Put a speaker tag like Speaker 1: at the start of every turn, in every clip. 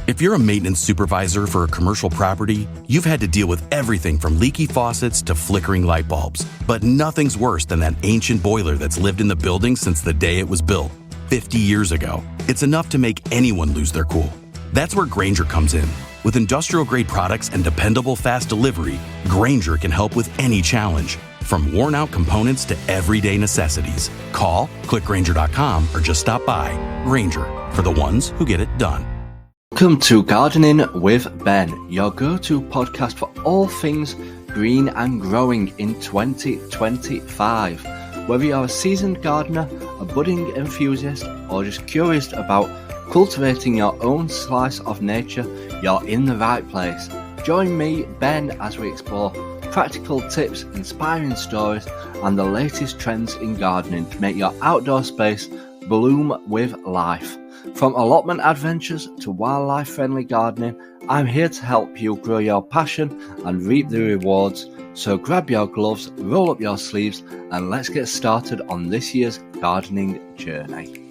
Speaker 1: If you're a maintenance supervisor for a commercial property, you've had to deal with everything from leaky faucets to flickering light bulbs. But nothing's worse than that ancient boiler that's lived in the building since the day it was built, 50 years ago. It's enough to make anyone lose their cool. That's where Grainger comes in. With industrial-grade products and dependable fast delivery, Grainger can help with any challenge, from worn-out components to everyday necessities. Call, click Grainger.com, or just stop by. Grainger, for the ones who get it done.
Speaker 2: Welcome to Gardening with Ben, your go-to podcast for all things green and growing in 2025. Whether you're a seasoned gardener, a budding enthusiast, or just curious about cultivating your own slice of nature, you're in the right place. Join me, Ben, as we explore practical tips, inspiring stories, and the latest trends in gardening to make your outdoor space bloom with life. From allotment adventures to wildlife-friendly gardening, I'm here to help you grow your passion and reap the rewards. So grab your gloves, roll up your sleeves, and let's get started on this year's gardening journey.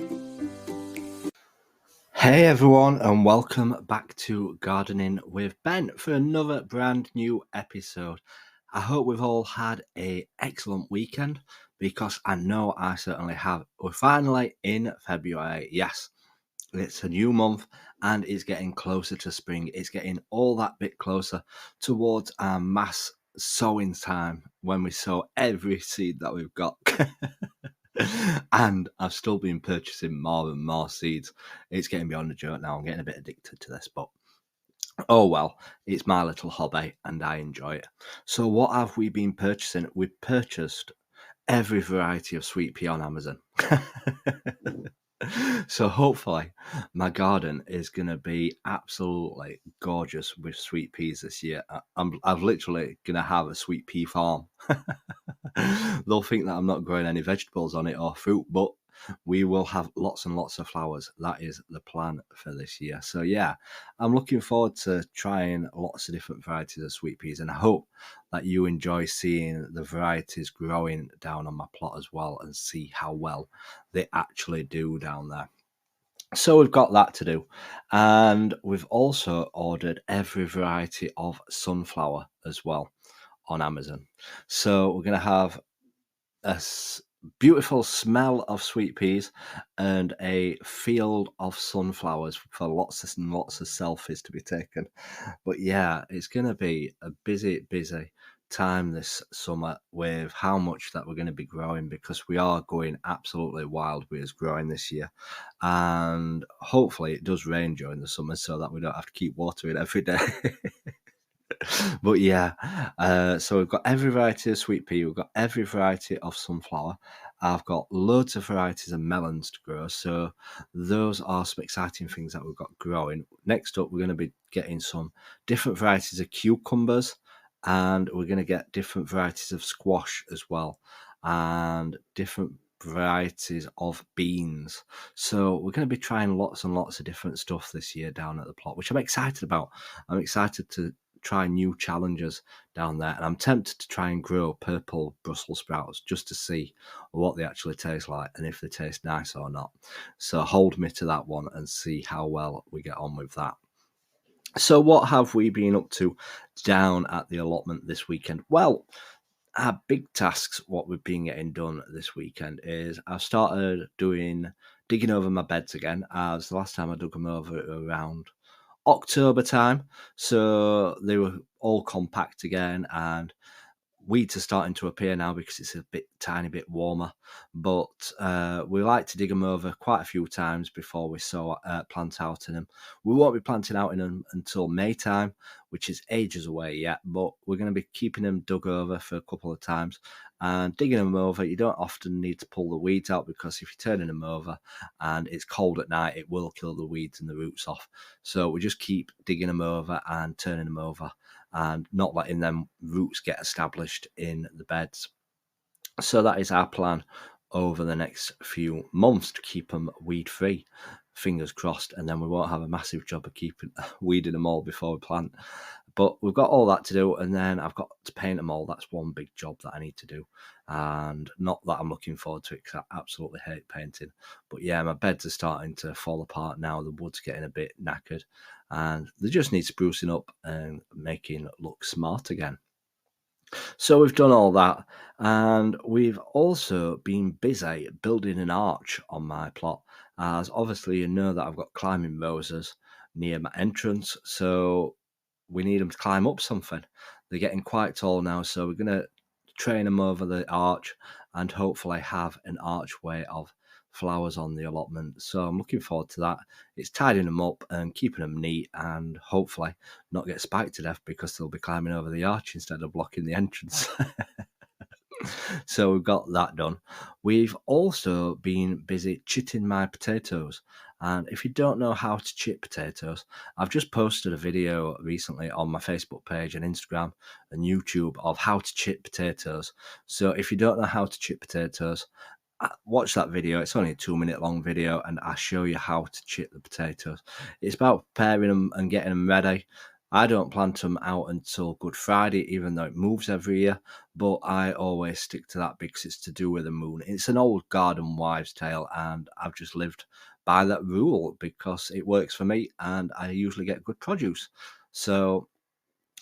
Speaker 2: Hey everyone, and welcome back to Gardening with Ben for another brand new episode. I hope we've all had an excellent weekend, because I know I certainly have. We're finally in February. Yes, it's a new month and it's getting closer to spring. It's getting all that bit closer towards our mass sowing time, when we sow every seed that we've got. And I've still been purchasing more and more seeds. It's getting beyond a joke now. I'm getting a bit addicted to this, but oh well, it's my little hobby and I enjoy it. So what have we been purchasing? We've purchased every variety of sweet pea on Amazon. So hopefully my garden is going to be absolutely gorgeous with sweet peas this year. I'm literally going to have a sweet pea farm. They'll think that I'm not growing any vegetables on it or fruit, but we will have lots and lots of flowers. That is the plan for this year. So yeah, I'm looking forward to trying lots of different varieties of sweet peas, and I hope that you enjoy seeing the varieties growing down on my plot as well, and see how well they actually do down there. So we've got that to do, and we've also ordered every variety of sunflower as well on Amazon. So we're going to have a beautiful smell of sweet peas and a field of sunflowers for lots and lots of selfies to be taken. But yeah, it's going to be a busy time this summer with how much that we're going to be growing, because we are going absolutely wild with us growing this year. And hopefully it does rain during the summer so that we don't have to keep watering every day. But yeah, so we've got every variety of sweet pea, we've got every variety of sunflower. I've got loads of varieties of melons to grow, so those are some exciting things that we've got growing. Next up, we're going to be getting some different varieties of cucumbers, and we're going to get different varieties of squash as well, and different varieties of beans. So we're going to be trying lots and lots of different stuff this year down at the plot, which I'm excited about. I'm excited to try new challenges down there, and I'm tempted to try and grow purple Brussels sprouts just to see what they actually taste like and if they taste nice or not. So hold me to that one and see how well we get on with that. So what have we been up to down at the allotment this weekend? Well, our big tasks, what we've been getting done this weekend, is I've started digging over my beds again, as the last time I dug them over around October time, so they were all compact again, and weeds are starting to appear now because it's a tiny bit warmer. But we like to dig them over quite a few times before we plant out in them. We won't be planting out in them until May time, which is ages away yet, but we're going to be keeping them dug over for a couple of times. And digging them over, you don't often need to pull the weeds out, because if you're turning them over and it's cold at night, it will kill the weeds and the roots off. So we just keep digging them over and turning them over, and not letting them roots get established in the beds. So that is our plan over the next few months, to keep them weed free. Fingers crossed, and then we won't have a massive job of weeding them all before we plant. But we've got all that to do, and then I've got to paint them all. That's one big job that I need to do, and not that I'm looking forward to it because I absolutely hate painting. But yeah, my beds are starting to fall apart now. The wood's getting a bit knackered, and they just need sprucing up and making it look smart again. So we've done all that, and we've also been busy building an arch on my plot, as obviously you know that I've got climbing roses near my entrance, so we need them to climb up something. They're getting quite tall now, so we're going to train them over the arch and hopefully have an archway of flowers on the allotment. So I'm looking forward to that. It's tidying them up and keeping them neat, and hopefully not get spiked to death because they'll be climbing over the arch instead of blocking the entrance. So we've got that done. We've also been busy chitting my potatoes. And if you don't know how to chit potatoes, I've just posted a video recently on my Facebook page and Instagram and YouTube of how to chit potatoes. So if you don't know how to chit potatoes, watch that video. It's only a 2-minute long video, and I show you how to chit the potatoes. It's about preparing them and getting them ready. I don't plant them out until Good Friday, even though it moves every year, but I always stick to that because it's to do with the moon. It's an old garden wives' tale, and I've just lived by that rule because it works for me and I usually get good produce. So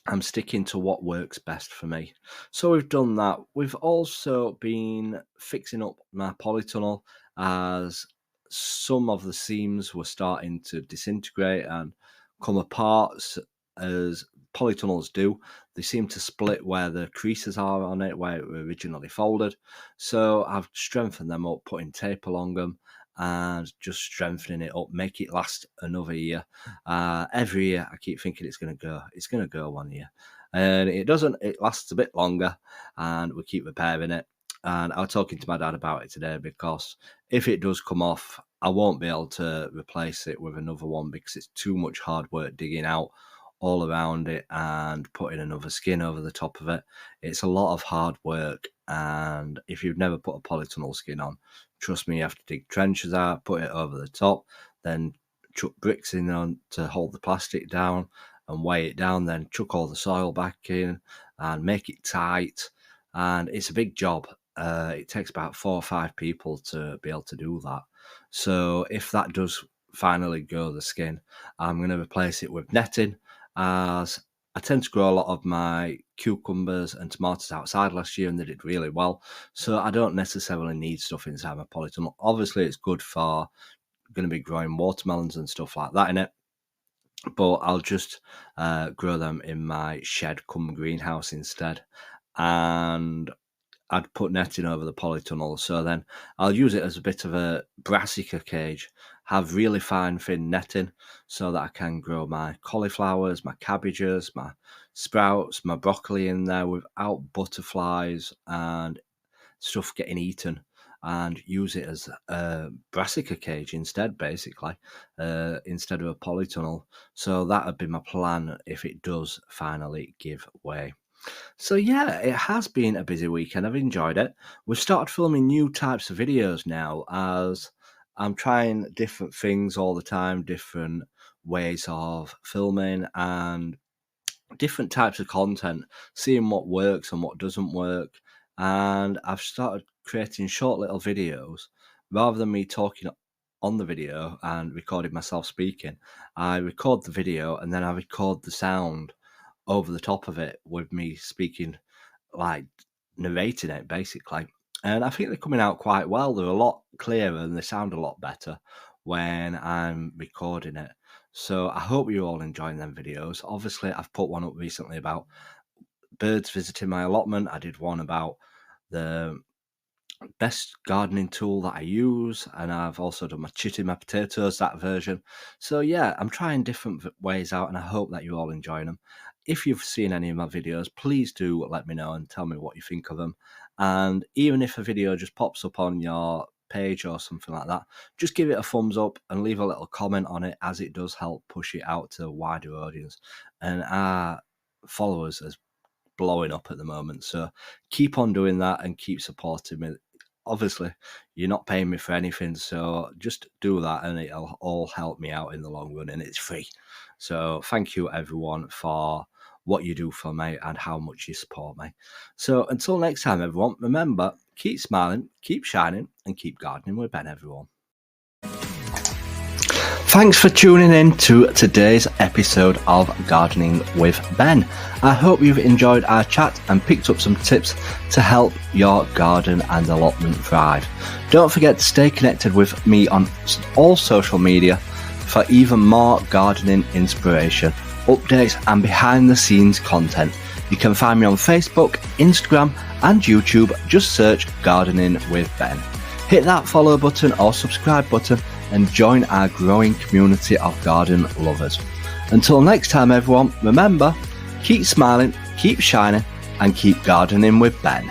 Speaker 2: I'm sticking to what works best for me. So we've done that. We've also been fixing up my polytunnel, as some of the seams were starting to disintegrate and come apart, as polytunnels do. They seem to split where the creases are on it, where it were originally folded. So I've strengthened them up, putting tape along them and just strengthening it up, make it last another year. Every year I keep thinking it's going to go 1 year, and it doesn't. It lasts a bit longer, and we keep repairing it. And I was talking to my dad about it today, because if it does come off, I won't be able to replace it with another one because it's too much hard work digging out all around it and putting another skin over the top of it. It's a lot of hard work, and if you've never put a polytunnel skin on, trust me, you have to dig trenches out, put it over the top, then chuck bricks in on to hold the plastic down and weigh it down, then chuck all the soil back in and make it tight. And it's a big job. It takes about 4 or 5 people to be able to do that. So if that does finally go the skin, I'm going to replace it with netting, as I tend to grow a lot of my cucumbers and tomatoes outside last year, and they did really well. So I don't necessarily need stuff inside my polytunnel. Obviously, it's good for going to be growing watermelons and stuff like that in it, but I'll just grow them in my shed cum greenhouse instead. And I'd put netting over the polytunnel, so then I'll use it as a bit of a brassica cage, have really fine thin netting so that I can grow my cauliflowers, my cabbages, my sprouts, my broccoli in there without butterflies and stuff getting eaten, and use it as a brassica cage instead, basically, instead of a polytunnel. So that would be my plan if it does finally give way. So yeah, it has been a busy weekend. I've enjoyed it. We've started filming new types of videos now, as I'm trying different things all the time, different ways of filming and different types of content, seeing what works and what doesn't work. And I've started creating short little videos rather than me talking on the video and recording myself speaking. I record the video and then I record the sound over the top of it with me speaking, like narrating it basically. And I think they're coming out quite well. They're a lot clearer and they sound a lot better when I'm recording it. So I hope you're all enjoying them videos. Obviously, I've put one up recently about birds visiting my allotment. I did one about the best gardening tool that I use, and I've also done my chitting my potatoes, that version. So yeah, I'm trying different ways out, and I hope that you're all enjoying them. If you've seen any of my videos, please do let me know and tell me what you think of them. And even if a video just pops up on your page or something like that, just give it a thumbs up and leave a little comment on it, as it does help push it out to a wider audience. And our followers is blowing up at the moment, so keep on doing that and keep supporting me. Obviously, you're not paying me for anything, so just do that and it'll all help me out in the long run, and it's free. So thank you everyone for what you do for me and how much you support me. So until next time, everyone, remember, keep smiling, keep shining, and keep gardening with Ben, everyone. Thanks for tuning in to today's episode of Gardening with Ben. I hope you've enjoyed our chat and picked up some tips to help your garden and allotment thrive. Don't forget to stay connected with me on all social media for even more gardening inspiration, updates and behind the scenes content. You can find me on Facebook, Instagram and YouTube. Just search Gardening with Ben. Hit that follow button or subscribe button and join our growing community of garden lovers. Until next time, everyone, remember, keep smiling, keep shining, and keep gardening with Ben.